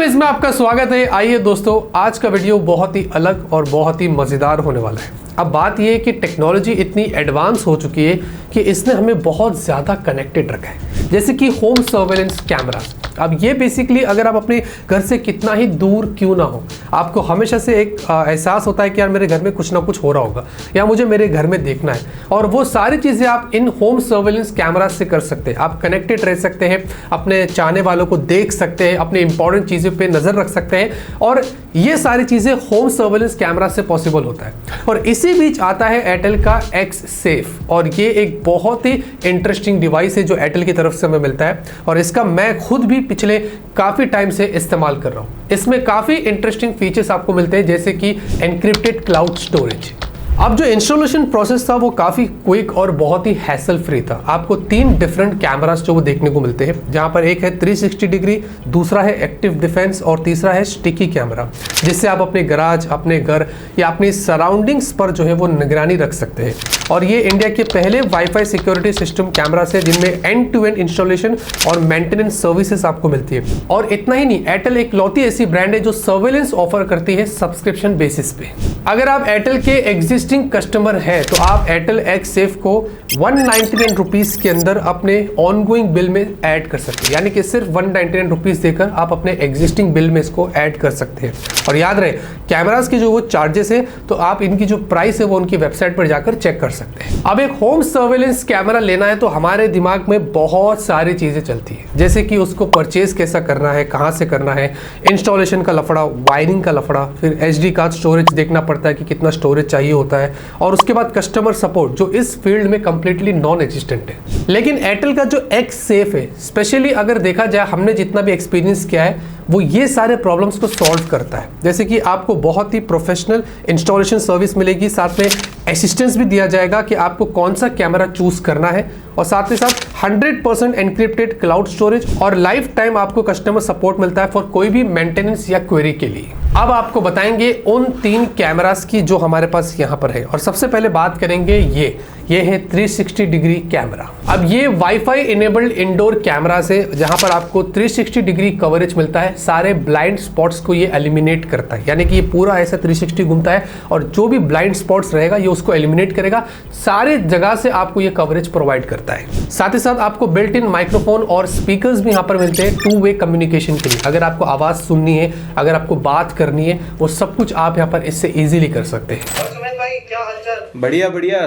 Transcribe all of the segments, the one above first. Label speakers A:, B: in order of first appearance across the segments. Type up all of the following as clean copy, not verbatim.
A: Guys, में आपका स्वागत है। आइए दोस्तों, आज का वीडियो बहुत ही अलग और बहुत ही मज़ेदार होने वाला है। अब बात यह है कि टेक्नोलॉजी इतनी एडवांस हो चुकी है कि इसने हमें बहुत ज़्यादा कनेक्टेड रखा है, जैसे कि होम सर्वेलेंस कैमरास। अब ये बेसिकली अगर आप अपने घर से कितना ही दूर क्यों ना हो, आपको हमेशा से एक एहसास होता है कि यार मेरे घर में कुछ ना कुछ हो रहा होगा या मुझे मेरे घर में देखना है, और वो सारी चीज़ें आप इन होम सर्वेलेंस कैमरास से कर सकते हैं। आप कनेक्टेड रह सकते हैं, अपने चाहने वालों को देख सकते हैं, अपने इंपॉर्टेंट चीज़ों पे नज़र रख सकते हैं, और ये सारी चीज़ें होम सर्वेलेंस कैमरा से पॉसिबल होता है। और इसी बीच आता है एयरटेल का एक्स सेफ, और ये एक बहुत ही इंटरेस्टिंग डिवाइस है जो एयरटेल की तरफ से हमें मिलता है, और इसका मैं खुद भी पिछले काफ़ी टाइम से इस्तेमाल कर रहा हूँ। इसमें काफ़ी इंटरेस्टिंग फीचर्स आपको मिलते हैं, जैसे कि एनक्रिप्टेड क्लाउड स्टोरेज। अब जो इंस्टॉलेशन प्रोसेस था वो काफ़ी क्विक और बहुत ही हैसल फ्री था। आपको 3 डिफरेंट कैमरास जो वो देखने को मिलते हैं, जहाँ पर एक है 360 डिग्री, दूसरा है एक्टिव डिफेंस और तीसरा है स्टिकी कैमरा, जिससे आप अपने गराज, अपने घर या अपनी सराउंडिंग्स पर जो है वो निगरानी रख सकते हैं। और ये इंडिया के पहले वाईफाई सिक्योरिटी सिस्टम कैमरास है जिनमें एंड टू एंड इंस्टॉलेशन और मेंटेनेंस सर्विसेज आपको मिलती है। और इतना ही नहीं, एयरटेल एक लौती ऐसी ब्रांड है जो सर्वेलेंस ऑफर करती है सब्सक्रिप्शन बेसिस पे। अगर आप एयरटेल के एग्जिस्टिंग कस्टमर है तो आप एयरटेल एक्स सेफ को 199 रुपीज के अंदर अपने ऑनगोइंग बिल में ऐड कर सकते हैं, यानी कि सिर्फ 199 रुपीज देकर आप अपने एग्जिस्टिंग बिल में इसको ऐड कर सकते हैं। और याद रहे, कैमरास के जो वो चार्जेस है तो आप इनकी जो प्राइस है वो उनकी वेबसाइट पर जाकर चेक कर सकते हैं। अब एक होम सर्वेलेंस कैमरा लेना है तो हमारे दिमाग में बहुत सारी चीजें चलती है, जैसे कि उसको परचेज कैसा करना है, कहाँ से करना है, इंस्टॉलेशन का लफड़ा, वायरिंग का लफड़ा, फिर SD कार्ड स्टोरेज देखना पड़ता है कि कितना स्टोरेज चाहिए होता है, और उसके बाद कस्टमर सपोर्ट जो इस फील्ड में कंप्लीटली नॉन एग्जिस्टेंट है। लेकिन एयरटेल का जो एक्स सेफ है, स्पेशली अगर देखा जाए, हमने जितना भी एक्सपीरियंस किया है, वो ये सारे प्रॉब्लम्स को सॉल्व करता है। जैसे कि आपको बहुत ही प्रोफेशनल इंस्टॉलेशन सर्विस मिलेगी, साथ में असिस्टेंस भी दिया जाएगा कि आपको कौन सा कैमरा चूज करना है, और साथ ही साथ 100% एनक्रिप्टेड क्लाउड स्टोरेज और लाइफ टाइम आपको कस्टमर सपोर्ट मिलता है फॉर कोई भी मेंटेनेंस या क्वेरी के लिए। अब आपको बताएंगे उन 3 कैमरास की जो हमारे पास यहाँ पर है, और सबसे पहले बात करेंगे ये है 360 डिग्री कैमरा। अब ये वाईफाई इनेबल्ड इंडोर कैमरा से, जहां पर आपको 360 डिग्री कवरेज मिलता है, सारे ब्लाइंड स्पॉट्स को ये एलिमिनेट करता है, यानी कि ये पूरा ऐसा 360 घूमता है और जो भी ब्लाइंड स्पॉट्स रहेगा ये उसको एलिमिनेट करेगा। सारे जगह से आपको ये कवरेज प्रोवाइड करता है। साथ ही साथ आपको बिल्ट इन माइक्रोफोन और स्पीकर्स भी यहाँ पर मिलते हैं 2 वे कम्युनिकेशन के लिए। अगर आपको आवाज सुननी है, अगर आपको बात करनी है, वो सब कुछ आप यहाँ पर इससे इजीली कर सकते हैं।
B: भाई क्या हालचाल?
C: बढ़िया बढ़िया,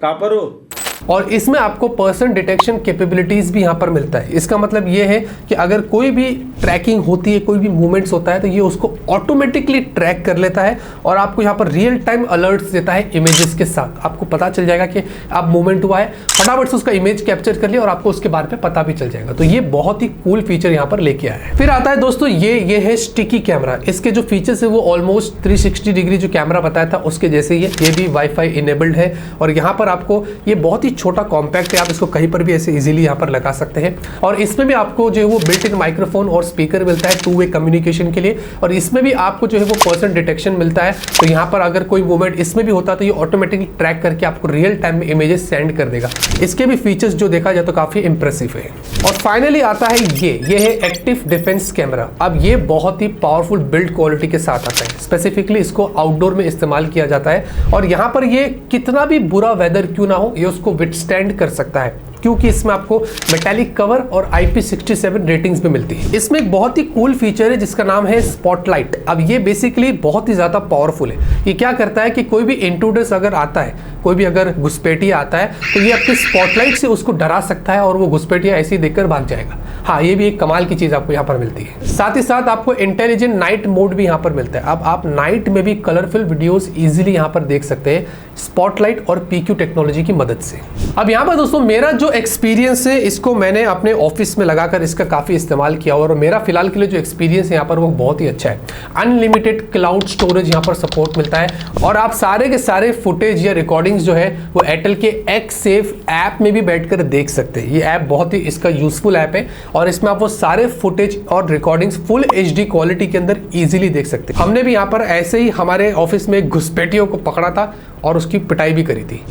C: कहाँ पर हो?
A: और इसमें आपको पर्सन डिटेक्शन कैपेबिलिटीज भी यहाँ पर मिलता है। इसका मतलब ये है कि अगर कोई भी ट्रैकिंग होती है, कोई भी मूवमेंट्स होता है, तो ये उसको ऑटोमेटिकली ट्रैक कर लेता है और आपको यहाँ पर रियल टाइम अलर्ट्स देता है इमेजेस के साथ। आपको पता चल जाएगा कि अब मूवमेंट हुआ है, फटाफट से उसका इमेज कैप्चर कर लिया और आपको उसके बारे में पता भी चल जाएगा। तो ये बहुत ही कूल फीचर यहाँ पर लेके आया है। फिर आता है दोस्तों ये है स्टिकी कैमरा। इसके जो फीचर्स है वो ऑलमोस्ट 360 डिग्री जो कैमरा बताया था उसके जैसे ही है। ये भी वाईफाई इनेबल्ड है, और यहाँ पर आपको ये बहुत ही छोटा कॉम्पैक्ट है, आप इसको कहीं पर भी ऐसे इजीली यहाँ पर लगा सकते हैं। और इसमें भी आपको जो है वो बिल्ट इन माइक्रोफोन और स्पीकर मिलता है 2 वे कम्युनिकेशन के लिए, और इसमें भी आपको जो है वो पर्सन डिटेक्शन मिलता है। तो यहाँ पर अगर कोई मूवमेंट इसमें भी होता है तो ये ऑटोमेटिकली ट्रैक करके आपको रियल टाइम में इमेजेस सेंड कर देगा। इसके भी फीचर्स जो देखा जाए तो काफी इंप्रेसिव है। और फाइनली आता है ये है एक्टिव डिफेंस कैमरा। अब ये बहुत ही पावरफुल बिल्ड क्वालिटी के साथ आता है। स्पेसिफिकली इसको आउटडोर में इस्तेमाल किया जाता है, और यहाँ पर ये कितना भी बुरा वेदर क्यों ना हो, ये उसको विथस्टैंड कर सकता है, क्योंकि इसमें आपको मेटालिक कवर और IP67 रेटिंग्स भी मिलती है। इसमें एक बहुत ही कूल फीचर है जिसका नाम है स्पॉटलाइट। अब ये बेसिकली बहुत ही ज्यादा पावरफुल है। ये क्या करता है कि कोई भी इंट्रूडर्स अगर आता है, कोई भी अगर घुसपैठिया आता है, तो ये अपने स्पॉटलाइट से उसको डरा सकता है और वो घुसपैठिया ऐसे ही देखकर भाग जाएगा। हाँ, ये भी एक कमाल की चीज आपको यहाँ पर मिलती है। साथ ही साथ आपको इंटेलिजेंट नाइट मोड भी यहाँ पर मिलता है। अब आप नाइट में भी कलरफुल वीडियोस इजीली यहाँ पर देख सकते हैं स्पॉटलाइट और PQ टेक्नोलॉजी की मदद से। अब यहाँ पर दोस्तों मेरा जो एक्सपीरियंस है, इसको मैंने अपने ऑफिस में लगाकर इसका काफी इस्तेमाल किया, और मेरा फिलहाल के लिए जो एक्सपीरियंस है यहाँ पर वो बहुत ही अच्छा है। अनलिमिटेड क्लाउड स्टोरेज यहाँ पर सपोर्ट मिलता है, और आप सारे के सारे फुटेज या रिकॉर्डिंग्स जो है वो एयरटेल के एक्स सेफ ऐप में भी बैठकर देख सकते हैं। ये ऐप बहुत ही इसका यूजफुल ऐप है, और इसमें आप वो सारे फुटेज और रिकॉर्डिंग्स फुल HD क्वालिटी के अंदर इजीली देख सकते हैं। हमने भी यहाँ पर ऐसे ही हमारे ऑफिस में घुसपैठियों को पकड़ा था और उसकी पिटाई भी करी थी।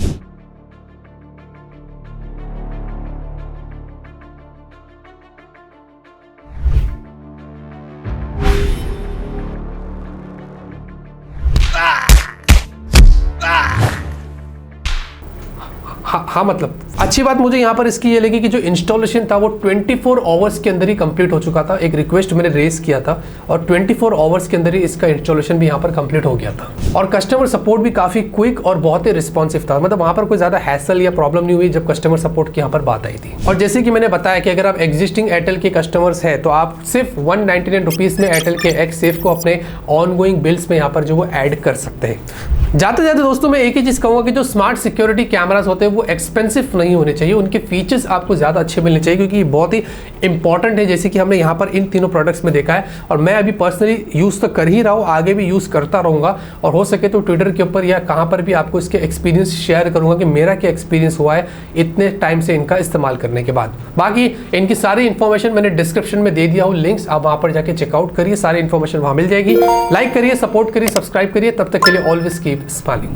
A: हाँ मतलब अच्छी बात मुझे यहाँ पर इसकी ये लगी कि जो इंस्टॉलेशन था वो 24 आवर्स के अंदर ही कंप्लीट हो चुका था। एक रिक्वेस्ट मैंने रेज किया था और 24 आवर्स के अंदर ही इसका इंस्टॉलेशन भी यहाँ पर कंप्लीट हो गया था। और कस्टमर सपोर्ट भी काफ़ी क्विक और बहुत ही रिस्पॉन्सिव था, मतलब वहाँ पर कोई ज़्यादा हैसल या प्रॉब्लम नहीं हुई जब कस्टमर सपोर्ट की यहाँ पर बात आई थी। और जैसे कि मैंने बताया कि अगर आप एग्जिस्टिंग एयरटेल के कस्टमर्स हैं तो आप सिर्फ 199 रुपीज़ में एयरटेल के एक्स सेफ को अपने ऑनगोइंग बिल्स में यहाँ पर जो वो ऐड कर सकते हैं। जाते जाते दोस्तों मैं एक ही चीज़ कहूँगा कि जो स्मार्ट सिक्योरिटी कैमरास होते हैं वो एक्सपेंसिव नहीं होने चाहिए, उनके फीचर्स आपको ज़्यादा अच्छे मिलने चाहिए क्योंकि ये बहुत ही इंपॉर्टेंट है, जैसे कि हमने यहाँ पर इन तीनों प्रोडक्ट्स में देखा है। और मैं अभी पर्सनली यूज़ तो कर ही रहा हूँ, आगे भी यूज़ करता रहूँगा और हो सके तो ट्विटर के ऊपर या कहाँ पर भी आपको इसके एक्सपीरियंस शेयर करूँगा कि मेरा क्या एक्सपीरियंस हुआ है इतने टाइम से इनका इस्तेमाल करने के बाद। बाकी इनकी सारी इन्फॉर्मेशन मैंने डिस्क्रिप्शन में दे दिया हूँ, लिंक्स आप वहाँ पर जाके चेकआउट करिए, सारी इन्फॉर्मेशन वहाँ मिल जाएगी। लाइक करिए, सपोर्ट करिए, सब्सक्राइब करिए। तब तक के लिए ऑलवेज कीप स्माइलिंग।